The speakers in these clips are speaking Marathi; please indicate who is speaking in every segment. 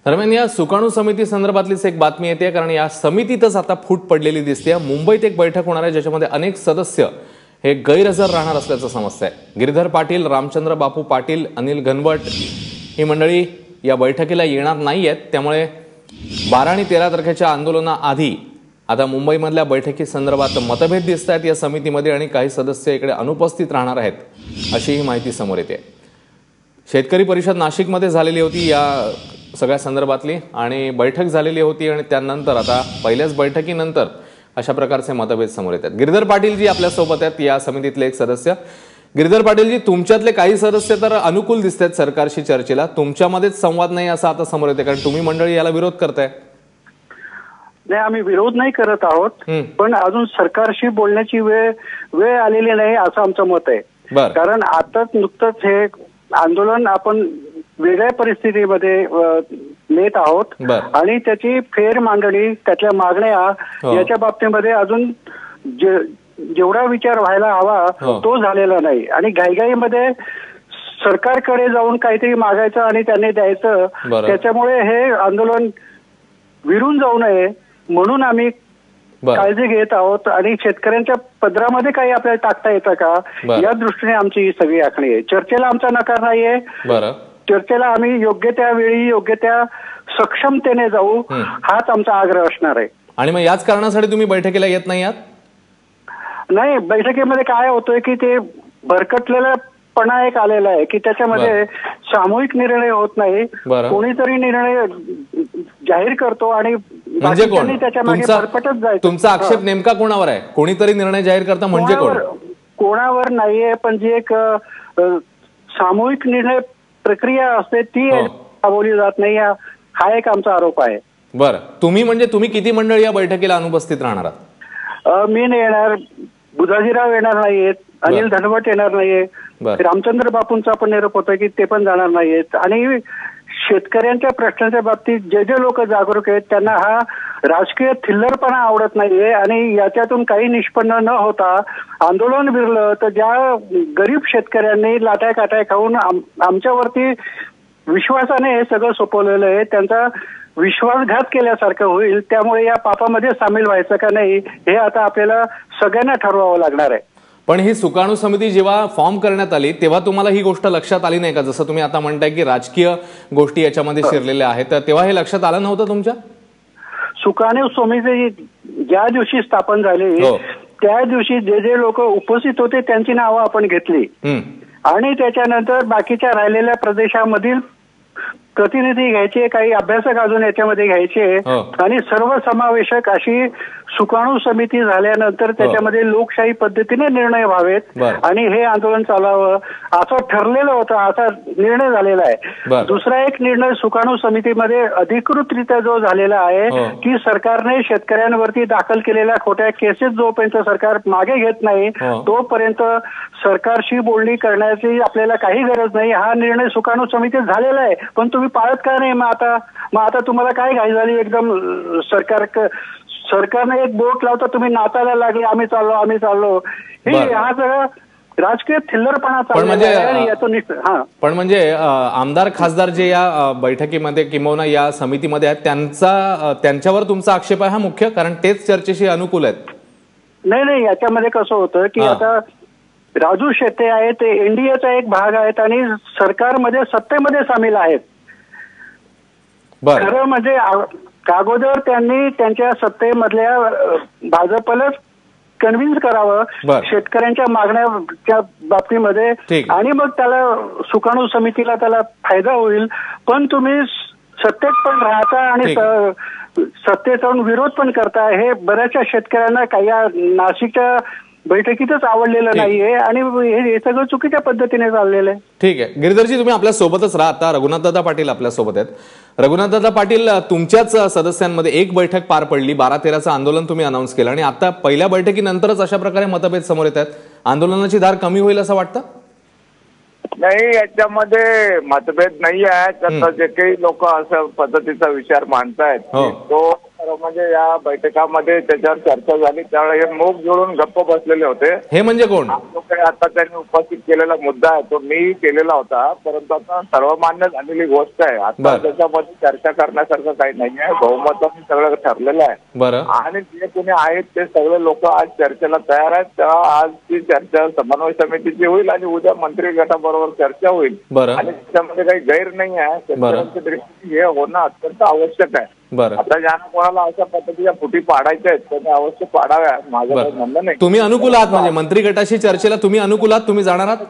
Speaker 1: दरम्यान या सुकाणू समिती संदर्भातलीच एक बातमी येते, कारण या समितीतच आता फूट पडलेली दिसते। मुंबईत एक बैठक होणार आहे ज्याच्यामध्ये अनेक सदस्य हे गैरहजर राहणार असल्याचं समजतंय। गिरीधर पाटील, रामचंद्र बापू पाटील, अनिल घनवट ही मंडळी या बैठकीला येणार नाहीयेत। त्यामुळे 12 आणि 13 तारखेच्या आंदोलनाआधी आता मुंबईमधल्या बैठकी संदर्भात मतभेद दिसत आहेत या समितीमध्ये आणि काही सदस्य इकडे अनुपस्थित राहणार आहेत अशी ही माहिती समोर येते। शेतकरी परिषद नाशिकमध्ये झालेली होती या सगळ्या संदर्भातली आणि बैठक झालेली होती आणि त्यानंतर आता पहिल्याच बैठकीनंतर अशा प्रकारचे मतभेद समोर येतात। गिरीधर पाटील जी आपल्या सोबत आहेत या समितीतले एक सदस्य। गिरीधर पाटील जी, तुमच्यातले काही सदस्य तर अनुकूल दिसतात सरकारशी चर्चेला, तुमच्यामध्येच संवाद नाही असं आता समोर येते, कारण तुम्ही मंडळी याला विरोध करताय।
Speaker 2: नाही, आम्ही विरोध नाही करत आहोत, पण अजून सरकारशी बोलण्याची वेळ आलेली नाही असं आमचं मत आहे। कारण आताच नुकतंच हे आंदोलन आपण वेगळ्या परिस्थितीमध्ये नेत आहोत आणि त्याची फेर मांडणी, त्यातल्या मागण्या याच्या बाबतीमध्ये अजून जेवढा विचार व्हायला हवा तो झालेला नाही आणि घाईघाईमध्ये सरकारकडे जाऊन काहीतरी मागायचं आणि त्यांनी द्यायचं, त्याच्यामुळे हे आंदोलन विरून जाऊ नये म्हणून आम्ही काळजी घेत आहोत आणि शेतकऱ्यांच्या पदरामध्ये काही आपल्याला टाकता येतं का या दृष्टीने आमची ही सगळी आखणी आहे। चर्चेला आमचा नकार नाहीये, चर्चेला आम्ही योग्य त्या वेळी योग्य त्या सक्षमतेने जाऊ हाच आमचा आग्रह असणार आहे।
Speaker 1: आणि मग याच कारणासाठी तुम्ही बैठकीला येत नाही आहात?
Speaker 2: नाही, बैठकीमध्ये काय होतोय की ते भरकटलेलापणा एक आलेला आहे की त्याच्यामध्ये सामूहिक निर्णय होत नाही, कोणीतरी निर्णय जाहीर करतो आणि
Speaker 1: म्हणजे तुमचा आक्षेप नेमका कोणावर आहे? कोणीतरी निर्णय जाहीर करता म्हणजे
Speaker 2: कोणावर नाहीये, पण जी एक सामूहिक निर्णय प्रक्रिया असते ती राबवली जात नाही, हा एक आमचा आरोप आहे।
Speaker 1: बरं, तुम्ही किती मंडळी या बैठकीला अनुपस्थित राहणार आहात?
Speaker 2: मी नाही येणार, बुधाजीराव येणार नाहीयेत, अनिल घनवट येणार नाहीये, रामचंद्र बापूंचा पण निरोप होता की ते पण जाणार नाहीयेत आणि शेतकऱ्यांच्या प्रश्नांच्या बाबतीत जे जे लोक जागरूक आहेत त्यांना हा राजकीय थिल्लरपणा आवडत नाहीये आणि याच्यातून काही निष्पन्न न होता आंदोलन विरलं तर ज्या गरीब शेतकऱ्यांनी लाट्या काट्या खाऊन आमच्यावरती विश्वासाने हे सगळं सोपवलेलं आहे त्यांचा विश्वासघात केल्यासारखं होईल। त्यामुळे या पापामध्ये सामील व्हायचं का नाही हे आता आपल्याला सगळ्यांना ठरवावं लागणार आहे।
Speaker 1: पण ही सुकाणू समिती जेव्हा फॉर्म करण्यात आली तेव्हा तुम्हाला ही गोष्ट लक्षात आली नाही का? जसं तुम्ही आता म्हणताय की राजकीय गोष्टी याच्यामध्ये शिरलेल्या आहेत, तर तेव्हा हे लक्षात आलं नव्हतं तुमच्या?
Speaker 2: सुकाणू समिती ज्या दिवशी स्थापन झाली त्या दिवशी जे जे लोक उपस्थित होते त्यांची नावं आपण घेतली आणि त्याच्यानंतर बाकीच्या राहिलेल्या प्रदेशामधील प्रतिनिधी घ्यायचे, काही अभ्यासक अजून याच्यामध्ये घ्यायचे आणि सर्वसमावेशक अशी सुकाणू समिती झाल्यानंतर त्याच्यामध्ये लोकशाही पद्धतीने निर्णय व्हावेत आणि हे आंदोलन चालावं असं ठरलेलं होतं, असा निर्णय झालेला आहे। दुसरा एक निर्णय सुकाणू समितीमध्ये अधिकृतरित्या जो झालेला आहे की सरकारने शेतकऱ्यांवरती दाखल केलेल्या खोट्या केसेस जोपर्यंत सरकार मागे घेत नाही तोपर्यंत सरकारशी बोलणी करण्याची आपल्याला काही गरज नाही, हा निर्णय सुकाणू समितीत झालेला आहे। पण तुम्ही पाळत का नाही? मग आता तुम्हाला काय घाई झाली? एकदम सरकारने एक बोट लावता तुम्ही नाचायला लागले, आम्ही चाललो हे हा सगळा राजकीय थिल्लरपणा
Speaker 1: पण म्हणजे आमदार खासदार जे या बैठकीमध्ये किंवा या समितीमध्ये आहेत त्यांच्यावर तुमचा आक्षेप आहे हा मुख्य, कारण तेच चर्चेशी अनुकूल आहेत?
Speaker 2: नाही, याच्यामध्ये कसं होतं की आता राजू शेट्टे आहेत, ते एनडीएचा एक भाग आहेत आणि सरकारमध्ये सत्तेमध्ये सामील आहेत। खरं म्हणजे अगोदर त्यांनी त्यांच्या सत्तेमधल्या भाजपला कन्व्हिन्स करावं शेतकऱ्यांच्या मागण्याच्या बाबतीमध्ये आणि मग त्याला सुकाणू समितीला त्याला फायदा होईल। पण तुम्ही सत्तेत पण राहता आणि सत्तेचा विरोध पण करता, हे बऱ्याचशा शेतकऱ्यांना काही नाशिकच्या बैठकीतच आवडलेलं नाहीये आणि हे सगळं चुकीच्या पद्धतीने चाललेलं आहे।
Speaker 1: ठीक आहे गिरीधरजी, तुम्ही आपल्या सोबतच राहता, रघुनाथदादा पाटील आपल्या सोबत आहेत। रघुनाथदादा पाटील, तुमच्याच सदस्यांमध्ये एक बैठक पार पडली, 12-13चं आंदोलन तुम्ही अनाउन्स केलं आणि आता पहिल्या बैठकीनंतरच अशा प्रकारे मतभेद समोर येत आहेत, आंदोलनाची धार कमी होईल असं वाटतं?
Speaker 3: नाही, याच्यामध्ये मतभेद नाही आहेत। आता जे काही लोक अशा पद्धतीचा विचार मांडतायत तो म्हणजे या बैठकामध्ये त्याच्यावर चर्चा झाली त्यावेळी हे मूग जोडून गप्प बसलेले होते.
Speaker 1: हे म्हणजे कोण?
Speaker 3: जो काही आता त्यांनी उपस्थित केलेला मुद्दा आहे तो मी केलेला होता, परंतु आता सर्वमान्य झालेली गोष्ट आहे. आता त्याच्यामध्ये चर्चा करण्यासारखं काही नाही आहे. बहुमताने सगळं ठरलेलं आहे.
Speaker 1: बरं.
Speaker 3: आणि जे कोणी आहेत ते सगळे लोक आज चर्चेला तयार आहेत. तेव्हा आज ती चर्चा समन्वय समितीची होईल आणि उद्या मंत्री गटाबरोबर चर्चा होईल. आणि त्याच्यामध्ये काही गैर नाही आहे. शेतकऱ्यांच्या दृष्टीने हे होणं अत्यंत आवश्यक आहे. आता ज्यांना कोणाला अशा पद्धतीच्या फुटी पाडायच्या आहेत त्यांनी अवश्य पाडाव्या. माझं काही म्हणणं नाही.
Speaker 1: तुम्ही अनुकूल आहात म्हणजे मंत्री गटाशी चर्चेला तुम्ही अनुकूल आहात? तुम्ही जाणार आहात?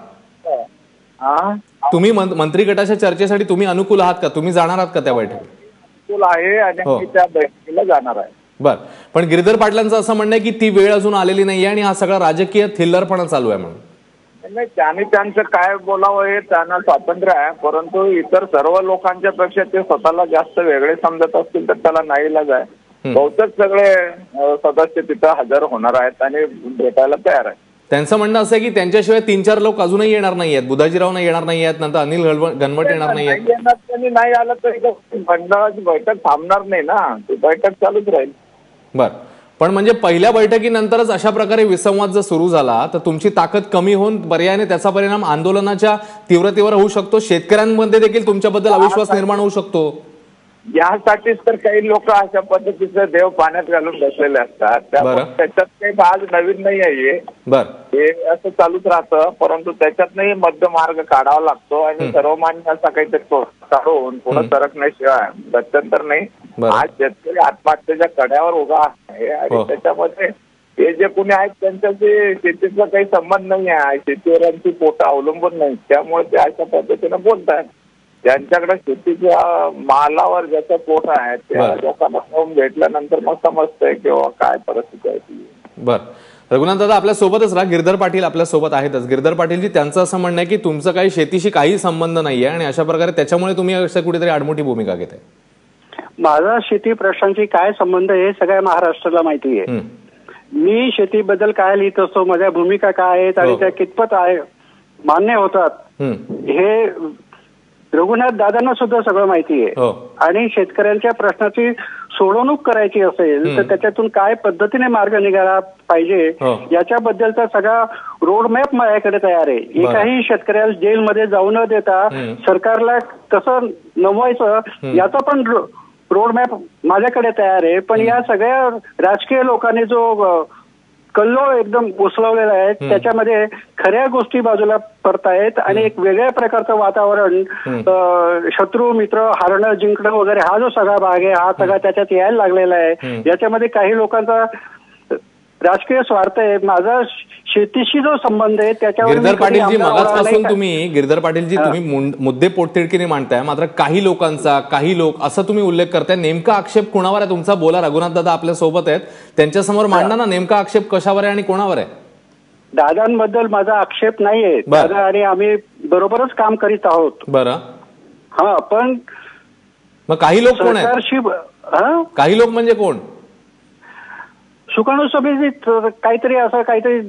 Speaker 1: तुम्ही मंत्री गटाच्या चर्चेसाठी तुम्ही अनुकूल आहात का? तुम्ही जाणार आहात का त्या बैठकीत?
Speaker 3: अनुकूल आहे आणि मी त्या बैठकीला जाणार आहे.
Speaker 1: बर. पण गिरधर पाटलांचं असं म्हणणं आहे की ती वेळ अजून आलेली नाहीये आणि हा सगळा राजकीय थिल्लरपणा चालू आहे म्हणून.
Speaker 3: नाही, त्यांनी त्यांचं काय बोलावं हे त्यांना स्वातंत्र्य आहे, परंतु इतर सर्व लोकांच्या पेक्षा ते स्वतःला जास्त वेगळे समजत असतील तर त्याला नाईलाज आहे. बहुतेक सगळे सदस्य तिथं हजर होणार आहेत आणि भेटायला तयार आहेत.
Speaker 1: त्यांचं म्हणणं असं आहे की त्यांच्याशिवाय 3-4 लोक अजूनही येणार नाहीयेत. बुधाजीराव नाही येणार नाहीयेत, नंतर अनिल घनवट येणार नाहीयेत.
Speaker 3: त्यांनी नाही आलं तरी मंडळाची बैठक थांबणार नाही ना, ती बैठक चालूच राहील.
Speaker 1: बर. पण म्हणजे पहिल्या बैठकीनंतरच अशा प्रकारे विसंवाद जर सुरू झाला तर तुमची ताकद कमी होऊन पर्यायाने त्याचा परिणाम आंदोलनाच्या तीव्रतेवर होऊ शकतो. शेतकऱ्यांमध्ये देखील तुमच्याबद्दल अविश्वास निर्माण होऊ शकतो.
Speaker 3: यासाठीच तर काही लोक अशा पद्धतीचं देव पाण्यात घालून बसलेले असतात. त्याच्यात काही भाग नवीन नाही आहे. हे असं चालूच राहतं, परंतु त्याच्यातही मध्य मार्ग काढावा लागतो आणि सर्वमान्य असा काहीतरी काढून पुढे सरकण्याशिवाय गत्यंतर नाही. आज शेतकरी आत्महत्येच्या कड्यावर उभा आहे आणि त्याच्यामध्ये हे जे कोणी आहेत त्यांच्याशी शेतीचा काही संबंध नाही आहे. शेतीवरांची पोटं अवलंबून नाही, त्यामुळे ते अशा पद्धतीने बोलतात. ज्यांच्याकडे शेतीच्या मालावर ज्याचं पोट आहे त्या लोकांना जाऊन भेटल्यानंतर मग समजतंय किंवा काय परिस्थिती आहे ती.
Speaker 1: बर. रघुनाथ दादा आपल्या सोबतच राहा. गिरधर पाटील आपल्या सोबत आहेतच. गिरधर पाटीलजी, त्यांचं असं म्हणणं आहे की तुमचं काही शेतीशी काही संबंध नाहीये आणि अशा प्रकारे त्याच्यामुळे तुम्ही असं कुठेतरी आडमोठी भूमिका घेताय.
Speaker 2: माझा शेती प्रश्नांशी काय संबंध हे सगळ्या महाराष्ट्राला माहिती आहे. मी शेतीबद्दल काय लिहित असतो, माझ्या भूमिका काय आहेत आणि त्या कितपत आहे मान्य होतात हे रघुनाथ दादांना सुद्धा सगळं माहिती आहे. आणि शेतकऱ्यांच्या प्रश्नाची सोडवणूक करायची असेल तर त्याच्यातून काय पद्धतीने मार्ग निघाला पाहिजे याच्याबद्दलचा सगळा रोडमॅप माझ्याकडे तयार आहे. एकाही शेतकऱ्याला जेलमध्ये जाऊ न देता सरकारला कसं नमवायचं याचा पण रोडमॅप माझ्याकडे तयार आहे. पण या सगळ्या राजकीय लोकांनी जो कल्लोळ एकदम उसळवलेला आहे त्याच्यामध्ये खऱ्या गोष्टी बाजूला पडतायत आणि एक वेगळ्या प्रकारचं वातावरण, शत्रू मित्र हारणं जिंकणं वगैरे हा जो सगळा भाग आहे हा सगळा त्याच्यात यायला लागलेला आहे. याच्यामध्ये काही लोकांचा राजकीय स्वार्थ आहे. माझा शेतीशी जो संबंध आहे त्याच्यावर
Speaker 1: गिरधर पाटीलजी तुम्ही मुद्दे पोटतिडकीने मांडताय, मात्र काही लोकांचा काही लोक असं तुम्ही उल्लेख करताय. नेमका आक्षेप कोणावर आहे तुमचा? बोला. रघुनाथ दादा आपल्या सोबत आहेत, त्यांच्यासमोर मांडा ना. नेमका आक्षेप कशावर आहे आणि कोणावर आहे?
Speaker 2: दादांबद्दल माझा आक्षेप नाहीये. दादा आणि आम्ही बरोबरच काम करीत आहोत.
Speaker 1: बरं.
Speaker 2: हा, पण
Speaker 1: मग काही लोक कोण आहेत? काही लोक म्हणजे कोण?
Speaker 2: सुकाणू समितीत काहीतरी असं काहीतरी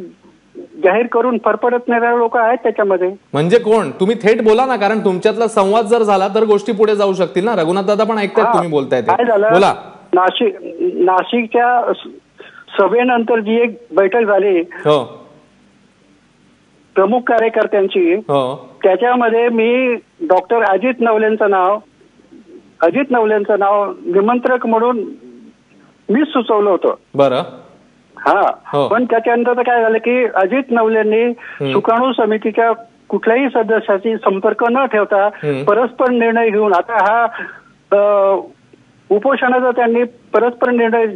Speaker 2: जाहीर करून फरफडत नाही लोक आहेत त्याच्यामध्ये.
Speaker 1: म्हणजे कोण? तुम्ही थेट बोला ना, कारण तुमच्यातला संवाद जर झाला तर गोष्टी पुढे जाऊ शकतील ना. रघुनाथ दादा पण ऐकतायत तुम्ही बोलताय ते.
Speaker 2: काय झालं,
Speaker 1: बोला.
Speaker 2: नाशिकच्या सभेनंतर जी एक बैठक झाली प्रमुख कार्यकर्त्यांची, त्याच्यामध्ये मी डॉक्टर अजित नवलेंचं नाव निमंत्रक म्हणून मीच सुचवलं होतं.
Speaker 1: बरं.
Speaker 2: हा, पण त्याच्यानंतर काय झालं की अजित नवलेंनी सुकाणू समितीच्या कुठल्याही सदस्याशी संपर्क न ठेवता परस्पर निर्णय घेऊन, आता हा उपोषणाचा त्यांनी परस्पर निर्णय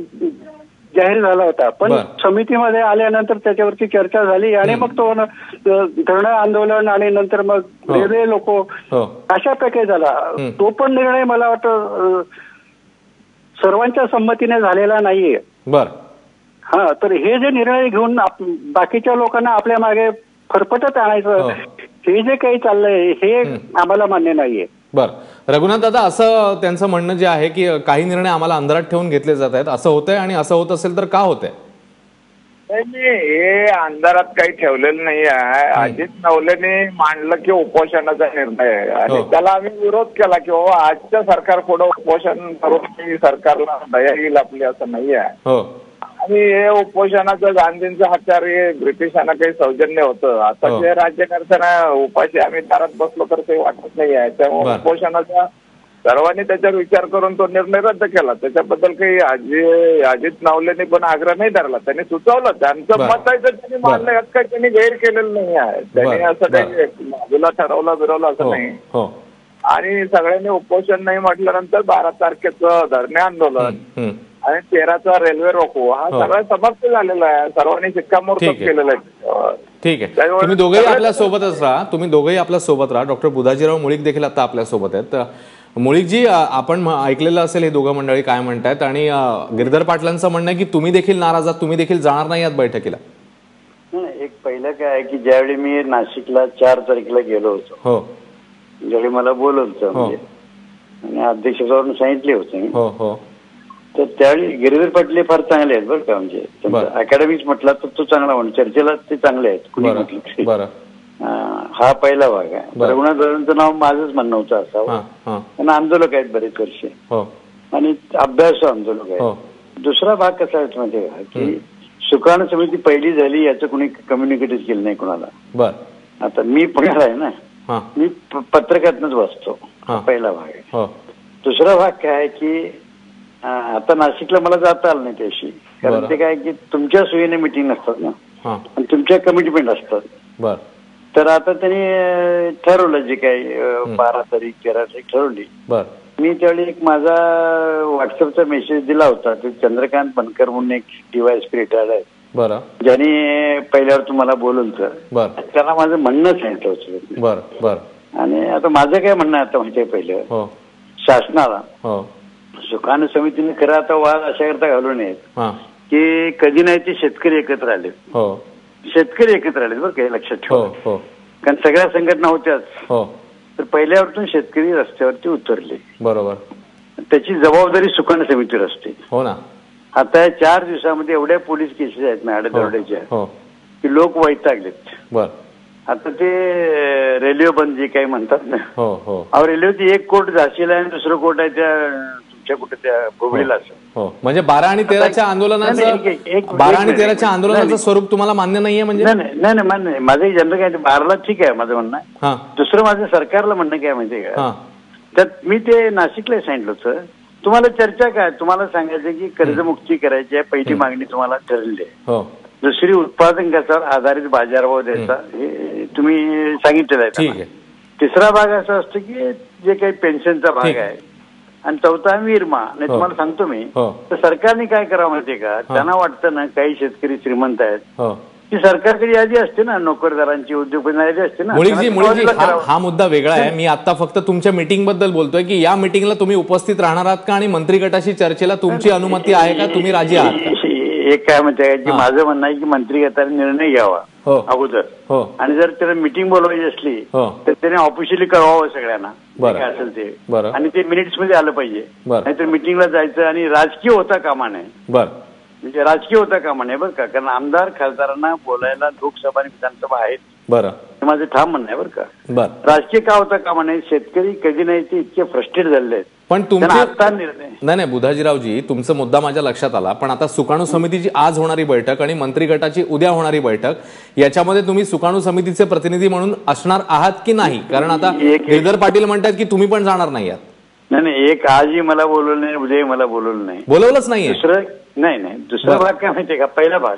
Speaker 2: जाहीर झाला होता, पण समितीमध्ये आल्यानंतर त्याच्यावरची चर्चा झाली आणि मग तो धरणं आंदोलन आणि नंतर मग वेगळे लोक अशा प्रकारे झाला. तो पण निर्णय मला वाटतं सर्वांच्या संमतीने झालेला नाहीये.
Speaker 1: बरं.
Speaker 2: हा, तर हे जे निर्णय घेऊन बाकीच्या लोकांना आपल्या मागे फरफटत आणायचं हे जे काही चाललंय हे आम्हाला मान्य नाहीये.
Speaker 1: बर. रघुनाथ दादा, असं त्यांचं म्हणणं जे आहे की काही निर्णय आम्हाला अंधारात ठेवून घेतले जात आहेत, असं होतंय आणि असं होत असेल तर का होतंय?
Speaker 3: नाही, हे अंधारात काही ठेवलेलं नाही आहे. अजित नवलेने मांडलं की उपोषणाचा निर्णय आहे आणि त्याला आम्ही विरोध केला की बाबा आजच्या सरकार पुढे उपोषण करून सरकारला दया येईल आपली, असं नाही आहे. आणि हे उपोषणाचं गांधींचं हत्यार हे ब्रिटिशांना काही सौजन्य होतं. आता जे राज्य करताना उपाशी आम्ही दारात बसलो तर ते वाटत नाही आहे. त्यामुळे उपोषणाचा सर्वांनी त्याच्यावर विचार करून तो निर्णय रद्द केला. त्याच्याबद्दल काही अजित नवलेने पण आग्रह नाही धरला. त्यांनी सुचवलं, त्यांचं मत आहे तर त्यांनी मानलं, यात काही त्यांनी गैर केलेलं नाही आहे. त्यांनी असं काही बाजूला ठरवलं बिरवलं असं नाही. आणि सगळ्यांनी उपोषण नाही म्हटल्यानंतर 12 तारखेचं धरणे आंदोलन आणि 13चा रेल्वे रोको हा सगळा समाप्त झालेला आहे. सर्वांनी शिक्कामोर्तब केलेलं आहे.
Speaker 1: ठीक आहे, तुम्ही दोघेही आपल्या सोबतच राहा. तुम्ही दोघेही आपल्या सोबत राहा. डॉक्टर बुधाजीराव मुळीक देखील आता आपल्या सोबत आहेत. मुळीकजी, आपण ऐकलेलं असेल हे दोघं मंडळी काय म्हणतायत आणि गिरधर पाटलांचं म्हणणं आहे की तुम्ही देखील नाराज आहात, तुम्ही देखील जाणार नाही आहात बैठकीला.
Speaker 4: एक पहिलं काय आहे की ज्यावेळी मी नाशिकला 4 तारखेला गेलो होतो, ज्यावेळी मला बोलवलं म्हणजे आणि अध्यक्षावरून सांगितले होते, तर त्यावेळी गिरधर पाटील फार चांगले आहेत बरं का. म्हणजे अकॅडमीच म्हटला तर तो चांगला म्हणून चर्चेला ते चांगले आहेत कुणी म्हटलं. हा पहिला भाग आहे. रघुनाथ दादांचं नाव माझंच म्हणणं होतं असावं, त्यांना आंदोलक आहेत बरेच वर्ष आणि अभ्यासू आंदोलक आहेत. दुसरा भाग कसा आहे माहिती का की सुकाणू समिती पहिली झाली याचं कुणी कम्युनिकेटच केलं नाही कुणाला. आता मी पुण्याला आहे ना, मी पत्रकातनच वाचतो. पहिला भाग आहे. दुसरा भाग काय आहे की आता नाशिकला मला जाता आलं नाही त्याशी, कारण ते काय की तुमच्या सोयीने मिटिंग नसतात ना आणि तुमच्या कमिटमेंट असतात. तर आता त्यांनी ठरवलं जे काही 12 तारीख 13 तारीख ठरवली. मी त्यावेळी एक माझा व्हॉट्सअपचा मेसेज दिला होता. ते चंद्रकांत बनकर म्हणून एक DYSP रिटायर्ड आहेत, ज्यांनी पहिल्यावर तुम्हाला बोलवलं, त्याला माझं म्हणणं सांगितलं होतं. आणि आता माझं काय म्हणणं आता माहिती आहे, पहिलं शासनाला सुकाणू समितीने खरं आता वाद अशा करता घालू नयेत की कधी नाही ते शेतकरी एकत्र आले. शेतकरी एकत्र आले बरं काही लक्षात ठेवा, कारण सगळ्या संघटना होत्याच. तर पहिल्यावरतून शेतकरी रस्त्यावरती उतरले. बरोबर, त्याची जबाबदारी सुकाणू समितीवर असते. हो ना. आता या 4 दिवसामध्ये एवढ्या पोलीस केसेस आहेत ना आडदरड्याच्या की लोक वैतागलेत. आता ते रेल्वे बंद जे काही म्हणतात ना, रेल्वेची एक कोर्ट झाशीला आहे आणि दुसरं कोर्ट आहे त्या कुठे त्या भोगळीला असं.
Speaker 1: म्हणजे 12 आणि 13च्या आंदोलनाचं 12 आणि 13च्या आंदोलनाचं स्वरूप तुम्हाला मान्य नाहीये? म्हणजे
Speaker 4: नाही मान्य नाही. माझं जनरल काय 12ला ठीक आहे माझं म्हणणं. दुसरं माझं सरकारला म्हणणं काय माहितीये का, त्यात मी ते नाशिकला सांगितलं होतं, तुम्हाला चर्चा काय, तुम्हाला सांगायचं की कर्जमुक्ती करायची आहे, पहिली मागणी तुम्हाला ठरली आहे. दुसरी उत्पादन खर्चावर आधारित बाजारभाव द्यायचा, हे तुम्ही सांगितलेलं आहे. तिसरा भाग असा असतो की जे काही पेन्शनचा भाग आहे आणि चौथा विरमा. नाही तुम्हाला सांगतो मी, तर सरकारने काय करावं माहितीये का, त्यांना वाटतं ना काही शेतकरी श्रीमंत आहेत की सरकारकडे यादी असते ना, नोकरदारांची उद्योगपती यादी असते ना.
Speaker 1: मुळीजी हा मुद्दा वेगळा आहे. मी आता फक्त तुमच्या मीटिंग बद्दल बोलतोय की या मीटिंगला तुम्ही उपस्थित राहणार आहात का आणि मंत्री गटाशी चर्चेला तुमची अनुमती आहे का, तुम्ही राजी आहात का?
Speaker 4: एक काय म्हणते की माझं म्हणणं आहे की मंत्री गटाने निर्णय घ्यावा अगोदर, आणि जर त्याला मीटिंग बोलवायची असली तर त्याने ऑफिशियली कळवावं सगळ्यांना काय असेल ते, आणि ते मिनिट्स मध्ये आलं पाहिजे. नाहीतर मिटिंगला जायचं आणि राजकीय होता कामा नये. म्हणजे राजकीय होता कामा नये बरं का, कारण आमदार खासदारांना बोलायला लोकसभा आणि विधानसभा आहेत. हे माझं ठाम म्हणणं आहे बरं का. राजकीय का होता कामा नये. शेतकरी कधी नाही ते इतके फ्रस्ट्रेट झालेले आहेत.
Speaker 1: पण तुमचा नाही बुधाजीरावजी, तुमचा मुद्दा माझ्या लक्षात आला. पण आता सुकाणू समितीची आज होणारी बैठक आणि मंत्री गटाची उद्या होणारी बैठक, याच्यामध्ये तुम्ही सुकाणू समितीचे प्रतिनिधी म्हणून असणार आहात की नाही? कारण आता गिरधर पाटील म्हणतात की तुम्ही पण जाणार नाही आहात.
Speaker 4: नाही, एक आजही मला बोलवलं नाही, उद्याही मला बोलवलं नाही.
Speaker 1: बोलवलंच नाहीये.
Speaker 4: दुसरं नाही, दुसरा भाग काय माहितीये का, पहिला भाग.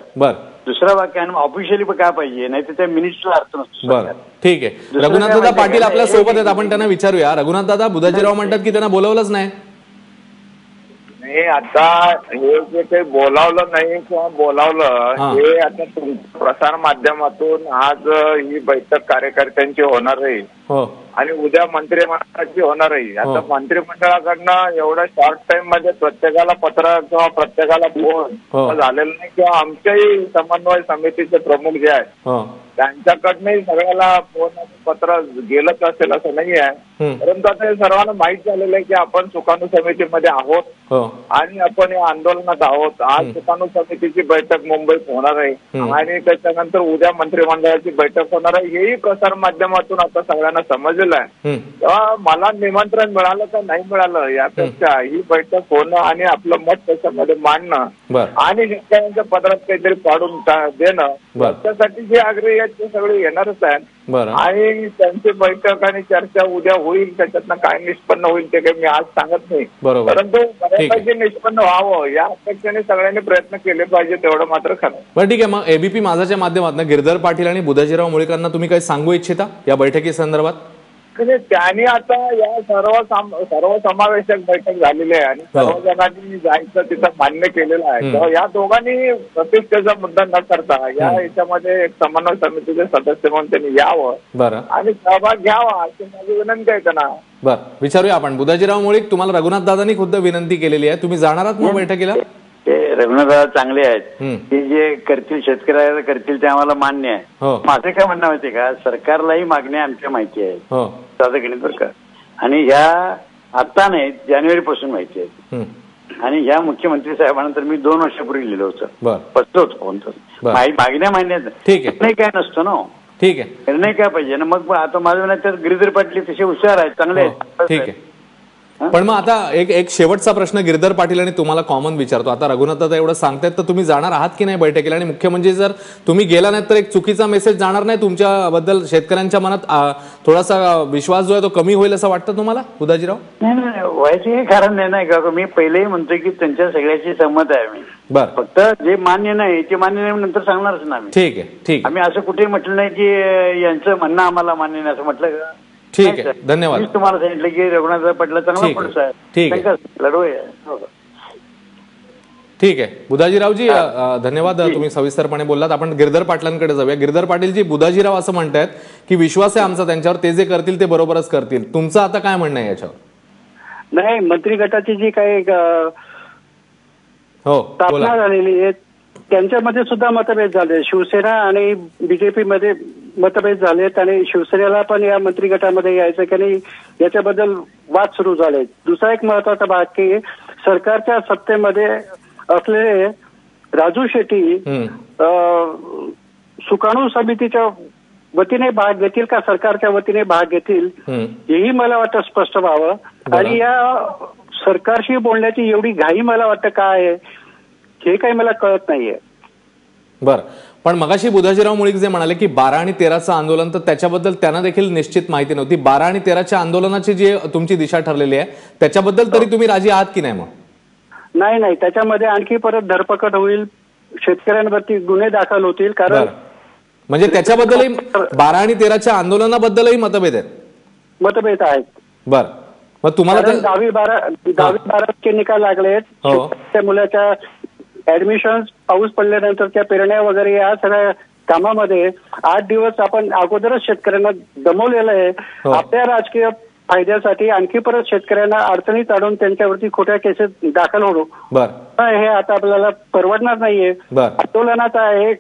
Speaker 4: दुसरा भाग काय ऑफिशियली काय पाहिजे, नाही तर त्या मिनिट्सला अर्थ नसतो.
Speaker 1: बरं, ठीक आहे. रघुनाथदादा पाटील आपल्या सोबत आहेत, आपण त्यांना विचारूया. रघुनाथदादा, बुधाजीराव म्हणतात की त्यांना बोलवलंच नाही.
Speaker 3: आता हे जे काही बोलावलं नाही किंवा बोलावलं, हे आता प्रसार माध्यमातून आज ही बैठक कार्यकर्त्यांची होणार आहे. आणि उद्या मंत्रिमंडळाची होणार आहे. आता मंत्रिमंडळाकडनं एवढ्या शॉर्ट टाइम मध्ये प्रत्येकाला पत्र किंवा प्रत्येकाला फोन झालेलं नाही, किंवा आमच्याही समन्वय समितीचे प्रमुख जे आहेत त्यांच्याकडनंही सगळ्याला फोन पत्र गेलंच असेल असं नाही आहे. परंतु आता हे सर्वांना माहीत झालेलं आहे की आपण सुकाणू समितीमध्ये आहोत आणि आपण या आंदोलनात आहोत. आज सुकाणू समितीची बैठक मुंबईत होणार आहे आणि त्याच्यानंतर उद्या मंत्रिमंडळाची बैठक होणार आहे. हेही प्रसार माध्यमातून आता सगळ्यांना समजलेलं आहे. तेव्हा मला निमंत्रण मिळालं का नाही मिळालं यापेक्षा ही बैठक होणं आणि आपलं मत त्याच्यामध्ये मांडणं आणि शेतकऱ्यांच्या पदरात काहीतरी पाडून देणं त्याच्यासाठी जे आग्रही आहेत ते सगळे येणारच आहेत. आणि त्यांची बैठक आणि चर्चा उद्या होईल. त्याच्यातनं काय निष्पन्न होईल ते काही मी आज सांगत नाही, परंतु बऱ्यापैकी निष्पन्न व्हावं या अपेक्षेने सगळ्यांनी प्रयत्न केले पाहिजे तेवढं मात्र खरं.
Speaker 1: बरं ठीक आहे. मग एबीपी माझाच्या माध्यमातून गिरधर पाटील आणि बुधाजीराव मुळीकरांना तुम्ही काही सांगू इच्छिता या बैठकी संदर्भात?
Speaker 3: त्यांनी आता या सर्वसमावेशक बैठक झालेली आहे आणि सर्वजणांनी जायचं तिथं मान्य केलेलं आहे. तेव्हा या दोघांनी प्रतिष्ठेचा मुद्दा न करता या याच्यामध्ये एक समन्वय समितीचे सदस्य म्हणून त्यांनी यावं आणि सहभाग घ्यावा अशी माझी विनंती आहे त्यांना.
Speaker 1: बरं, विचारूया आपण. बुधाजीराव मुळीक, तुम्हाला रघुनाथ दादांनी खुद्द विनंती केलेली आहे, तुम्ही जाणार आहात मग बैठकीला?
Speaker 4: ते रघुनाथदादा चांगले आहेत, ते जे करतील शेतकऱ्याला करतील ते आम्हाला मान्य आहे. माझं काय म्हणणं माहितीये का, सरकारलाही मागण्या आमच्या माहिती आहेत साधं गणित बरं का, आणि ह्या आता नाही जानेवारी पासून माहिती आहेत. आणि ह्या मुख्यमंत्री साहेबांना तर मी 2 वर्षापूर्वी लिहिलं होतं, पचलं होतं कोणतं. मागण्या मान्य नाही काय नसतं ना.
Speaker 1: ठीक आहे,
Speaker 4: निर्णय काय पाहिजे ना. मग आता माझं म्हणणं गिरधर पाटील तसे हुशार आहेत, चांगले आहेत.
Speaker 1: ठीक आहे. पण मग आता एक शेवटचा प्रश्न गिरधर पाटील आणि तुम्हाला कॉमन विचारतो. आता रघुनाथ दादा एवढं सांगतायत तर तुम्ही जाणार आहात की नाही बैठकीला? आणि मुख्य म्हणजे जर तुम्ही गेला नाही तर एक चुकीचा मेसेज जाणार नाही तुमच्याबद्दल, शेतकऱ्यांच्या मनात थोडासा विश्वास जो आहे तो कमी होईल असं वाटतं तुम्हाला बुधाजीराव?
Speaker 4: नाही, व्हायचं हे कारण नाही का. मी पहिलेही म्हणतोय की त्यांच्या सगळ्याची सहमत आहे मी.
Speaker 1: बरं,
Speaker 4: फक्त जे मान्य नाही ते मान्य नाही नंतर सांगणारच ना आम्ही.
Speaker 1: ठीक आहे, ठीक आहे.
Speaker 4: आम्ही असं कुठेही म्हटलं नाही की यांचं म्हणणं आम्हाला मान्य नाही असं म्हटलं का.
Speaker 1: ठीक आहे, धन्यवाद.
Speaker 4: तुम्हाला सांगितलं की रघुनाथ पाटला चांगला पडस आहे,
Speaker 1: ठीक आहे,
Speaker 4: लढू.
Speaker 1: ठीक आहे बुधाजीरावजी, धन्यवाद. तुम्ही सविस्तरपणे बोललात. आपण गिरधर पाटलांकडे जाऊया. गिरधर पाटीलजी, बुधाजीराव असं म्हणतायत की विश्वास आहे आमचा त्यांच्यावर, ते जे करतील ते बरोबरच करतील. तुमचं आता काय म्हणणं आहे याच्यावर?
Speaker 2: नाही, मंत्री गटाची जी काही स्थापना झालेली आहे त्यांच्यामध्ये सुद्धा मतभेद झाले. शिवसेना आणि बीजेपी मध्ये मतभेद झालेत आणि शिवसेनेला पण या मंत्री गटामध्ये यायचं की नाही याच्याबद्दल वाद सुरू झाले. दुसरा एक महत्वाचा भाग की सरकारच्या सत्तेमध्ये असलेले राजू शेट्टी सुकाणू समितीच्या वतीने भाग घेतील का सरकारच्या वतीने भाग घेतील हेही मला वाटतं स्पष्ट व्हावं. आणि या सरकारशी बोलण्याची एवढी घाई मला वाटतं काय आहे हे काही मला कळत नाहीये.
Speaker 1: बरं, पण मगाशी बुधाजीराव मुळीक जे म्हणाले की 12 आणि 13चं आंदोलन, तर त्याच्याबद्दल त्यांना देखील निश्चित माहिती नव्हती. 12 आणि 13च्या आंदोलनाची जी तुमची दिशा ठरलेली आहे त्याच्याबद्दल तरी तुम्ही राजी आहात की नाही? मग
Speaker 2: नाही, त्याच्यामध्ये आणखी परत धरपकड होईल, शेतकऱ्यांवरती गुन्हे दाखल होतील. कारण
Speaker 1: म्हणजे त्याच्याबद्दलही 12 आणि 13च्या आंदोलनाबद्दलही मतभेद आहेत. बरं, मग तुम्हाला
Speaker 2: 10-12 निकाल लागलेत. त्या मुलाच्या ऍडमिशन, पाऊस पडल्यानंतरच्या पेरण्या वगैरे या सगळ्या कामामध्ये 8 दिवस आपण अगोदरच शेतकऱ्यांना दमवलेलं आहे. आपल्या राजकीय फायद्यासाठी आणखी परत शेतकऱ्यांना अडचणीत आणून त्यांच्यावरती खोट्या केसेस दाखल होणं हे आता आपल्याला परवडणार नाहीये. आंदोलनाचा आहे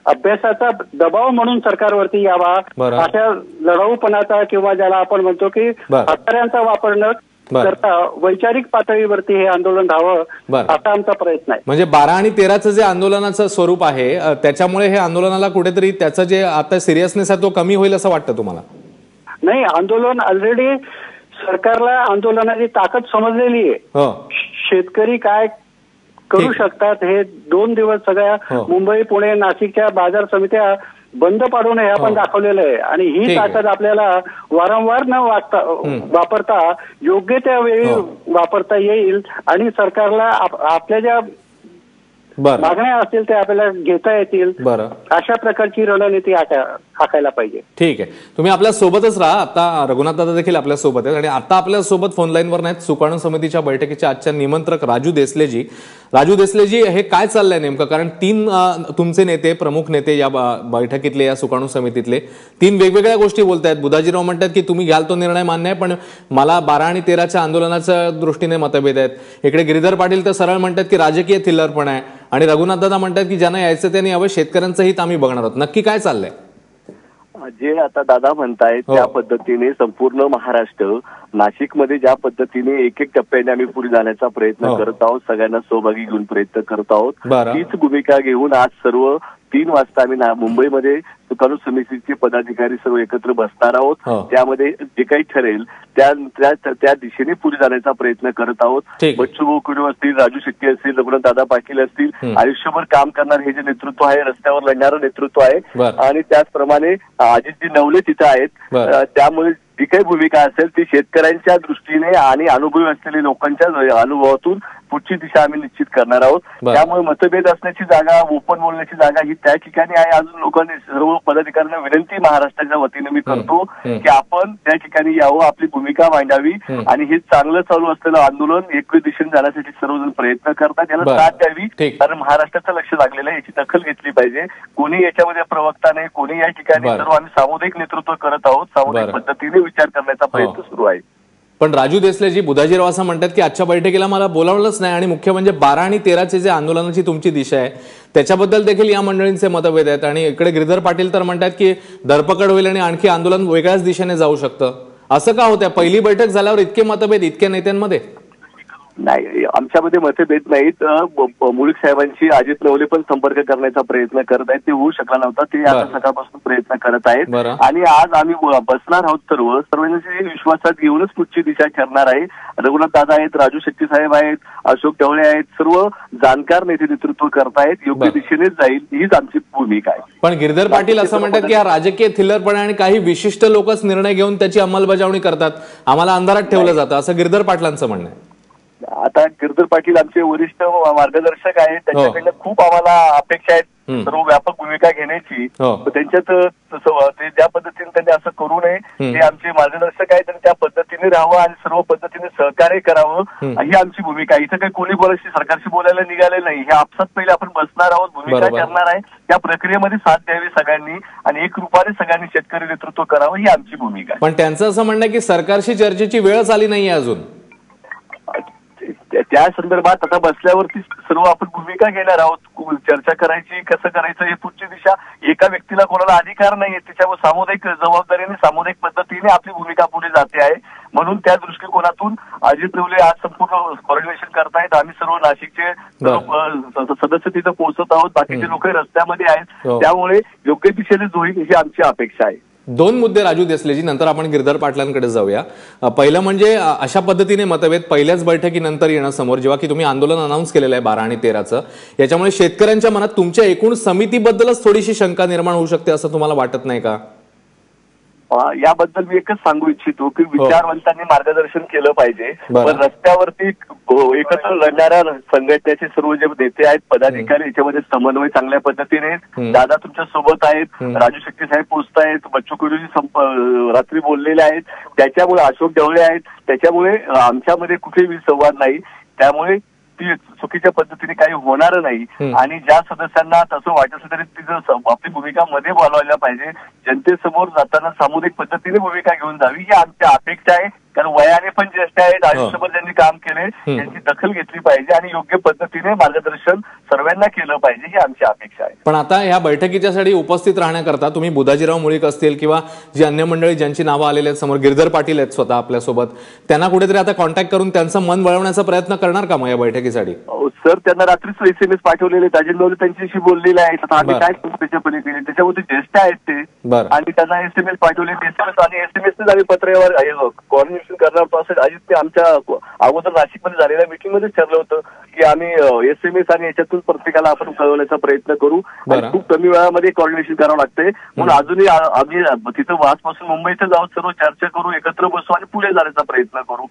Speaker 2: अभ्यासाचा दबाव म्हणून सरकारवरती यावा, अशा लढाऊपणाचा किंवा ज्याला आपण म्हणतो की हत्यारांचा वापर न करता वैचारिक पातळीवरती हे आंदोलन राहावं असा आमचा प्रयत्न आहे.
Speaker 1: म्हणजे 12 आणि 13चं जे आंदोलनाचं स्वरूप आहे त्याच्यामुळे हे आंदोलनाला कुठेतरी त्याचं जे आता सिरियसनेस आहे तो कमी होईल असं वाटतं तुम्हाला?
Speaker 2: नाही, आंदोलन ऑलरेडी सरकारला आंदोलनाची ताकद समजलेली आहे. शेतकरी काय करू शकतात हे 2 दिवस सगळ्या मुंबई, पुणे, नाशिकच्या बाजार समित्या बंद पाडून हे आपण दाखवलेलं आहे. आणि ही ताकद आपल्याला वारंवार न वापरता योग्य त्या वेळी वापरता येईल आणि सरकारला आपल्या ज्या मागण्या असतील त्या आपल्याला घेता येतील अशा प्रकारची रणनीती आता हाकायला पाहिजे.
Speaker 1: ठीक आहे, तुम्ही आपल्या सोबतच राहा. आता रघुनाथ दादा देखील आपल्या सोबत आहेत आणि आता आपल्या सोबत फोन लाईनवर नाहीत सुकाणू समितीच्या बैठकीच्या आजच्या निमंत्रक राजू देसलेजी. राजू देसलेजी, हे काय चाललंय नेमकं? कारण 3 तुमचे नेते, प्रमुख नेते या बैठकीतले, या सुकाणू समितीतले 3 वेगवेगळ्या गोष्टी बोलतायत. बुधाजीराव म्हणतात की तुम्ही घ्याल तो निर्णय मान्य आहे, पण मला 12 आणि 13च्या आंदोलनाच्या दृष्टीने मतभेद आहेत. इकडे गिरीधर पाटील तर सरळ म्हणतात की राजकीय थिल्लरपण आहे आणि रघुनाथ दादा म्हणतात की ज्यांना यायचं त्यांनी यावं, शेतकऱ्यांचं हित आम्ही बघणार आहोत. नक्की काय चाललंय?
Speaker 5: जे आता दादा म्हणतायत त्या पद्धतीने संपूर्ण महाराष्ट्र, नाशिकमध्ये ज्या पद्धतीने एक टप्प्याने आम्ही पुढे जाण्याचा प्रयत्न करत आहोत, सगळ्यांना सहभागी घेऊन प्रयत्न करत आहोत, तीच भूमिका घेऊन आज सर्व 3 वाजता आम्ही मुंबईमध्ये सुकाणू समितीचे पदाधिकारी सर्व एकत्र बसणार आहोत. त्यामध्ये जे काही ठरेल त्या दिशेने पुढे जाण्याचा प्रयत्न करत आहोत. बच्चू कडू असतील, राजू शेट्टी असतील, रघुनाथ दादा पाटील असतील, आयुष्यभर काम करणार हे जे नेतृत्व आहे, रस्त्यावर लढणारं नेतृत्व आहे आणि त्याचप्रमाणे अजितजी नवले तिथे आहेत. त्यामुळे जी काही भूमिका असेल ती शेतकऱ्यांच्या दृष्टीने आणि अनुभवी असलेल्या लोकांच्या अनुभवातून पुढची दिशा आम्ही निश्चित करणार आहोत. त्यामुळे मतभेद असण्याची जागा, ओपन बोलण्याची जागा ही त्या ठिकाणी आहे. अजून लोकांनी, सर्व पदाधिकाऱ्यांना विनंती महाराष्ट्राच्या वतीने मी करतो की आपण त्या ठिकाणी यावं, आपली भूमिका मांडावी आणि हे चांगलं चालू असलेलं आंदोलन एकवीस दिशेने जाण्यासाठी सर्वजण प्रयत्न करतात, याला साथ द्यावी. कारण महाराष्ट्राचं लक्ष लागलेलं आहे, याची दखल घेतली पाहिजे. कोणी याच्यामध्ये प्रवक्ता नाही, कोणी या ठिकाणी, सर्व आम्ही सामुदायिक नेतृत्व करत आहोत, सामुदायिक पद्धतीने विचार करण्याचा प्रयत्न सुरू आहे.
Speaker 1: पण राजू देसलेजी, बुधाजीराव असं म्हणतात की आजच्या बैठकीला मला बोलावलंच नाही आणि मुख्य म्हणजे 12 आणि 13चे जे आंदोलनाची तुमची दिशा आहे त्याच्याबद्दल देखील या मंडळींचे मतभेद आहेत. आणि इकडे गिरीधर पाटील तर म्हणतात की धरपकड होईल आणि आणखी आंदोलन वेगळ्याच दिशेने जाऊ शकतं. असं का होतंय? पहिली बैठक झाल्यावर इतके मतभेद इतक्या नेत्यांमध्ये?
Speaker 5: नाही, आमच्यामध्ये मतभेद नाहीत. मुळीक साहेबांशी अजित नवले पण संपर्क करण्याचा प्रयत्न करत आहेत, ते होऊ शकला नव्हता, ते आता सकाळपासून प्रयत्न करत आहेत. आणि आज आम्ही बसणार आहोत, सर्वांचे विश्वासात घेऊनच पुढची दिशा ठरणार आहे. रघुनाथ दादा आहेत, राजू शेट्टी साहेब आहेत, अशोक ढवळे आहेत, सर्व जाणकार नेते नेतृत्व करतायत. योग्य दिशेनेच जाईल हीच आमची भूमिका आहे.
Speaker 1: पण गिरीधर पाटील असं म्हणतात की हा राजकीय थिल्लरपणा आणि काही विशिष्ट लोकच निर्णय घेऊन त्याची अंमलबजावणी करतात, आम्हाला अंधारात ठेवलं जातं, असं गिरीधर पाटलांचं म्हणणं आहे.
Speaker 5: आता गिरीधर पाटील आमचे वरिष्ठ मार्गदर्शक आहेत, त्यांच्याकडनं खूप आम्हाला अपेक्षा आहेत सर्व व्यापक भूमिका घेण्याची. त्यांच्यात ते ज्या पद्धतीने त्यांनी असं करू नये, ते आमचे मार्गदर्शक आहेत आणि त्या पद्धतीने राहावं आणि सर्व पद्धतीने सहकार्य करावं ही आमची भूमिका आहे. इथं काही कोणी बोलायची, सरकारशी बोलायला निघाले नाही. हे आपसात पहिले आपण बसणार आहोत, भूमिका करणार आहे, त्या प्रक्रियेमध्ये साथ द्यावी सगळ्यांनी आणि एक रूपाने सगळ्यांनी शेतकरी नेतृत्व करावं ही आमची भूमिका आहे.
Speaker 1: पण त्यांचं असं म्हणणं की सरकारशी चर्चेची वेळच आली नाहीये अजून.
Speaker 5: त्या संदर्भात आता बसल्यावरती सर्व आपण भूमिका घेणार आहोत, चर्चा करायची, कसं करायचं, हे पुढची दिशा. एका व्यक्तीला कोणाला अधिकार नाहीये, त्याच्यावर सामुदायिक जबाबदारीने, सामुदायिक पद्धतीने आपली भूमिका पुढे जाते आहे. म्हणून त्या दृष्टिकोनातून अजित नवले आज संपूर्ण कॉर्डिनेशन करतायत. आम्ही सर्व नाशिकचे सदस्य तिथं पोहोचत आहोत, बाकीचे लोक रस्त्यामध्ये आहेत. त्यामुळे योग्य दिशेने होईल ही आमची अपेक्षा आहे.
Speaker 1: 2 मुद्दे राजू देसलेजी, नंतर आपण गिरधर पाटलांकडे जाऊया. पहिलं म्हणजे अशा पद्धतीने मतभेद पहिल्याच बैठकीनंतर येणं समोर, जेव्हा की तुम्ही आंदोलन अनाऊन्स केलेलं आहे 12 आणि 13चं, याच्यामुळे शेतकऱ्यांच्या मनात तुमच्या एकूण समितीबद्दलच थोडीशी शंका निर्माण होऊ शकते, असं तुम्हाला वाटत नाही का?
Speaker 5: याबद्दल मी एकच सांगू इच्छितो की विचारवंतांनी मार्गदर्शन केलं पाहिजे, पण रस्त्यावरती एकत्र लढणाऱ्या संघटनेचे सर्व जे नेते आहेत, पदाधिकारी, याच्यामध्ये समन्वय चांगल्या पद्धतीने. दादा तुमच्या सोबत आहेत, राजू शेट्टी साहेब पोहोचतायत, बच्चू कडूजी रात्री बोललेले आहेत, त्याच्यामुळे अशोक ढवळे आहेत, त्याच्यामुळे आमच्यामध्ये कुठेही संवाद नाही. त्यामुळे ती चुकीच्या पद्धतीने काही होणार नाही आणि ज्या सदस्यांना तसं वाटत असेल तरी तिचं आपली भूमिका मध्ये बोलवायला पाहिजे. जनतेसमोर जाताना सामुदायिक पद्धतीने भूमिका घेऊन जावी ही आमची अपेक्षा आहे. कारण वयाने पण ज्येष्ठ आहेत, आयुष्यभर ज्यांनी काम केले, त्यांची दखल घेतली पाहिजे आणि योग्य पद्धतीने मार्गदर्शन सर्वांना केलं पाहिजे ही आमची अपेक्षा आहे.
Speaker 1: पण आता ह्या बैठकीच्यासाठी उपस्थित राहण्याकरता तुम्ही बुधाजीराव मुळीक असतील किंवा जी अन्य मंडळी ज्यांची नावं आलेली आहेत समोर, गिरधर पाटील आहेत स्वतः आपल्यासोबत, त्यांना कुठेतरी आता कॉन्टॅक्ट करून त्यांचं मन वळवण्याचा प्रयत्न करणार का मग या बैठकीसाठी?
Speaker 5: सर, त्यांना रात्रीच SMS पाठवलेले, ताजिंदवले त्यांच्याशी बोललेले आहेत. आता आम्ही काय त्याच्या पलीकडे, त्याच्यामध्ये ज्येष्ठ आहेत ते आणि त्यांना SMS पाठवले. SMS आणि SMS आम्ही पत्रावर कॉर्डिनेशन करणार असेल. अजित ते आमच्या अगोदर नाशिकमध्ये झालेल्या मीटिंग मध्ये ठरलं होतं की आम्ही SMS आणि याच्यातून प्रत्येकाला आपण कळवण्याचा प्रयत्न करू. खूप कमी वेळामध्ये कॉर्डिनेशन करावं लागतंय. म्हणून अजूनही आम्ही तिथं आजपासून मुंबईत जाऊन सर्व चर्चा करू, एकत्र बसू आणि पुढे जाण्याचा प्रयत्न करू.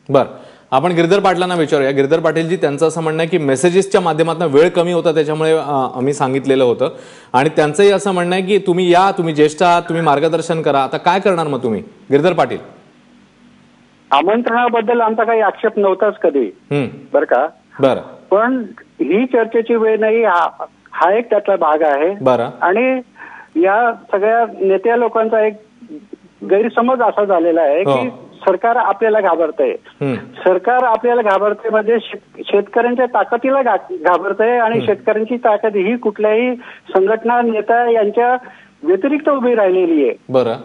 Speaker 1: बरं, आपण गिरधर पाटलांना विचारूया. गिरधर पाटीलजी, त्यांचं असं म्हणणं आहे की मेसेजेसच्या माध्यमातून वेळ कमी होता त्याच्यामुळे आम्ही सांगितलेलं होतं, आणि त्यांचंही असं म्हणणं आहे की तुम्ही या, तुम्ही ज्येष्ठ आहात, तुम्ही मार्गदर्शन करा. आता काय करणार मग तुम्ही गिरधर पाटील?
Speaker 2: आमंत्रणाबद्दल आमचा काही आक्षेप नव्हताच कधी, बरं का.
Speaker 1: बरं.
Speaker 2: पण ही चर्चेची वेळ नाही, हा एक त्यातला भाग आहे.
Speaker 1: बरं.
Speaker 2: आणि या सगळ्या नेत्या लोकांचा एक गैरसमज असा झालेला आहे की सरकार आपल्याला घाबरतंय. सरकार आपल्याला घाबरतंय म्हणजे शेतकऱ्यांच्या ताकदीला घाबरतंय, आणि शेतकऱ्यांची ताकद ही कुठल्याही संघटना, नेता यांच्या व्यतिरिक्त उभी राहिलेली आहे.
Speaker 1: बरं.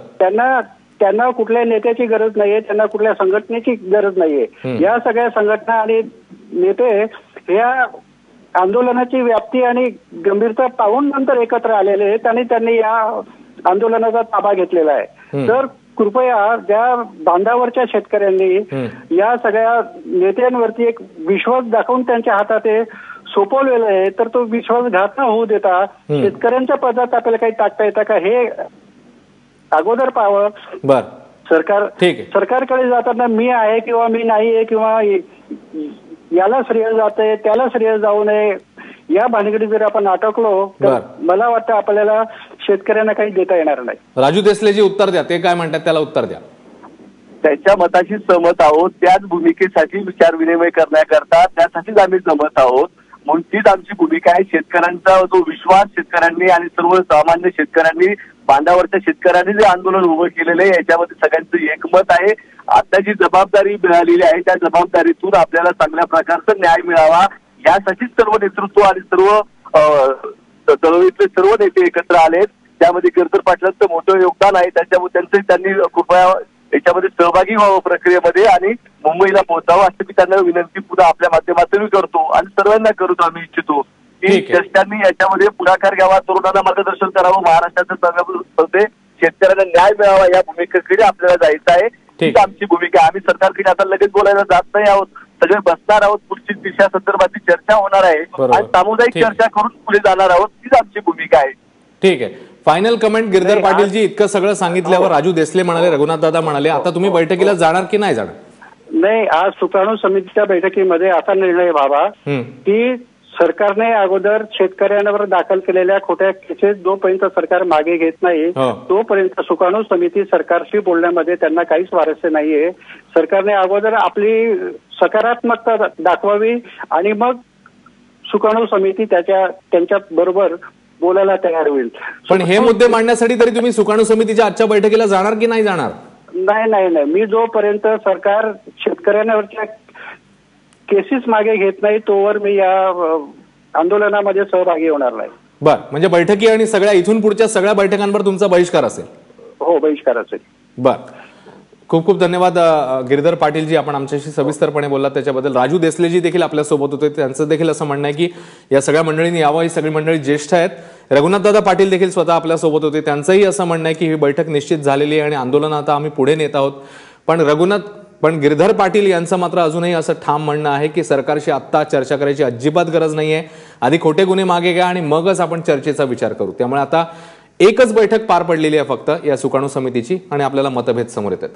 Speaker 2: त्यांना कुठल्या नेत्याची गरज नाहीये, त्यांना कुठल्या संघटनेची गरज नाहीये. या सगळ्या संघटना आणि नेते ह्या आंदोलनाची व्याप्ती आणि गंभीरता पाहून नंतर एकत्र आलेले आहेत, आणि त्यांनी या आंदोलनाचा ताबा घेतलेला आहे. तर कृपया ज्या बांधावरच्या शेतकऱ्यांनी या सगळ्या नेत्यांवरती एक विश्वास दाखवून त्यांच्या हातात हे सोपवलेलं आहे, तर तो विश्वासघात न होऊ देता शेतकऱ्यांच्या पदात आपल्याला काही टाकता येतं का हे अगोदर पाहावं.
Speaker 1: बर.
Speaker 2: सरकारकडे जाताना मी आहे किंवा मी नाही आहे, किंवा याला श्रेय जाते त्याला श्रेय जाऊ नये, या भानगडीत जर आपण अटकलो तर मला वाटतं आपल्याला शेतकऱ्यांना काही देता येणार नाही.
Speaker 1: राजू देसलेजी उत्तर द्या, ते काय म्हणतात त्याला उत्तर द्या.
Speaker 5: त्याच्या मताशी सहमत आहोत, त्याच भूमिकेसाठी विचार विनिमय करण्याकरता त्यासाठीच आम्ही सहमत आहोत. म्हणून तीच आमची भूमिका आहे. शेतकऱ्यांचा जो विश्वास शेतकऱ्यांनी आणि सर्वसामान्य शेतकऱ्यांनी, बांधावरच्या शेतकऱ्यांनी जे आंदोलन उभं केलेलं आहे याच्यामध्ये सगळ्यांचं एकमत आहे. आता जी जबाबदारी मिळालेली आहे त्या जबाबदारीतून आपल्याला चांगल्या प्रकारचा न्याय मिळावा यासाठीच सर्व नेतृत्व आणि सर्व चळवळीतले सर्व नेते एकत्र आलेत. त्यामध्ये गिरधर पाटलांचं मोठं योगदान आहे. त्याच्यामुळे त्यांनी कृपया याच्यामध्ये सहभागी व्हावं प्रक्रियेमध्ये आणि मुंबईला पोहोचावं अशी मी त्यांना विनंती पुन्हा आपल्या माध्यमातून करतो आणि सर्वांना करतो आम्ही इच्छितो की ज्येष्ठांनी याच्यामध्ये पुढाकार घ्यावा, तरुणांना मार्गदर्शन करावं, महाराष्ट्राचं शेतकऱ्यांना न्याय मिळावा या भूमिकेकडे आपल्याला जायचं आहे. हीच आमची भूमिका. आम्ही सरकारकडे आता लगेच बोलायला जात नाही आहोत, सगळे बसणार आहोत, पुढची दिशा संदर्भातली चर्चा होणार आहे आणि सामुदायिक चर्चा करून पुढे जाणार आहोत. हीच आमची भूमिका आहे.
Speaker 1: ठीक आहे. फायनल कमेंट गिरधर पाटीलजी, इतकं सगळं सांगितल्यावर राजू देसले म्हणाले, रघुनाथ दादा म्हणाले, आता तुम्ही बैठकीला जाणार की नाही जाणार?
Speaker 2: नाही, आज सुकाणू समितीच्या बैठकीमध्ये असा निर्णय व्हावा की सरकारने अगोदर शेतकऱ्यांवर दाखल केलेल्या खोट्या केसेस जोपर्यंत सरकार मागे घेत नाही तोपर्यंत सुकाणू समिती सरकारशी बोलण्यामध्ये त्यांना काहीच स्वारस्य नाहीये. सरकारने अगोदर आपली सकारात्मकता दाखवावी आणि मग सुकाणू समिती त्यांच्या बरोबर बोलायला तयार होईल.
Speaker 1: पण हे मुद्दे मांडण्यासाठी तरी तुम्ही सुकाणू समितीच्या आजच्या बैठकीला जाणार की नाही जाणार?
Speaker 2: नाही, मी जोपर्यंत सरकार शेतकऱ्यांवरच्या केसेस मागे घेत नाही तोवर मी या आंदोलनामध्ये सहभागी होणार नाही.
Speaker 1: बर. म्हणजे बैठकी आणि सगळ्या इथून पुढच्या सगळ्या बैठकांवर तुमचा बहिष्कार असेल?
Speaker 2: हो, बहिष्कार असेल.
Speaker 1: बर. खूप खूप धन्यवाद गिरधर पाटीलजी, आपण आमच्याशी सविस्तरपणे बोललात त्याच्याबद्दल. राजू देसलेजी देखील आपल्यासोबत होते, त्यांचं देखील असं म्हणणं आहे की या सगळ्या मंडळींनी यावं, ही सगळी मंडळी ज्येष्ठ आहेत. रघुनाथदादा पाटील देखील स्वतः आपल्यासोबत होते, त्यांचंही असं म्हणणं आहे की ही बैठक निश्चित झालेली आहे आणि आंदोलन आता आम्ही पुढे नेत आहोत. पण गिरधर पाटील यांचं मात्र अजूनही असं ठाम म्हणणं आहे की सरकारशी आत्ता चर्चा करायची अजिबात गरज नाहीये, आधी खोटे गुन्हे मागे घ्या आणि मगच आपण चर्चेचा विचार करू. त्यामुळे आता एकच बैठक पार पडलेली आहे फक्त या सुकाणू समितीची आणि आपल्याला मतभेद समोर येतात.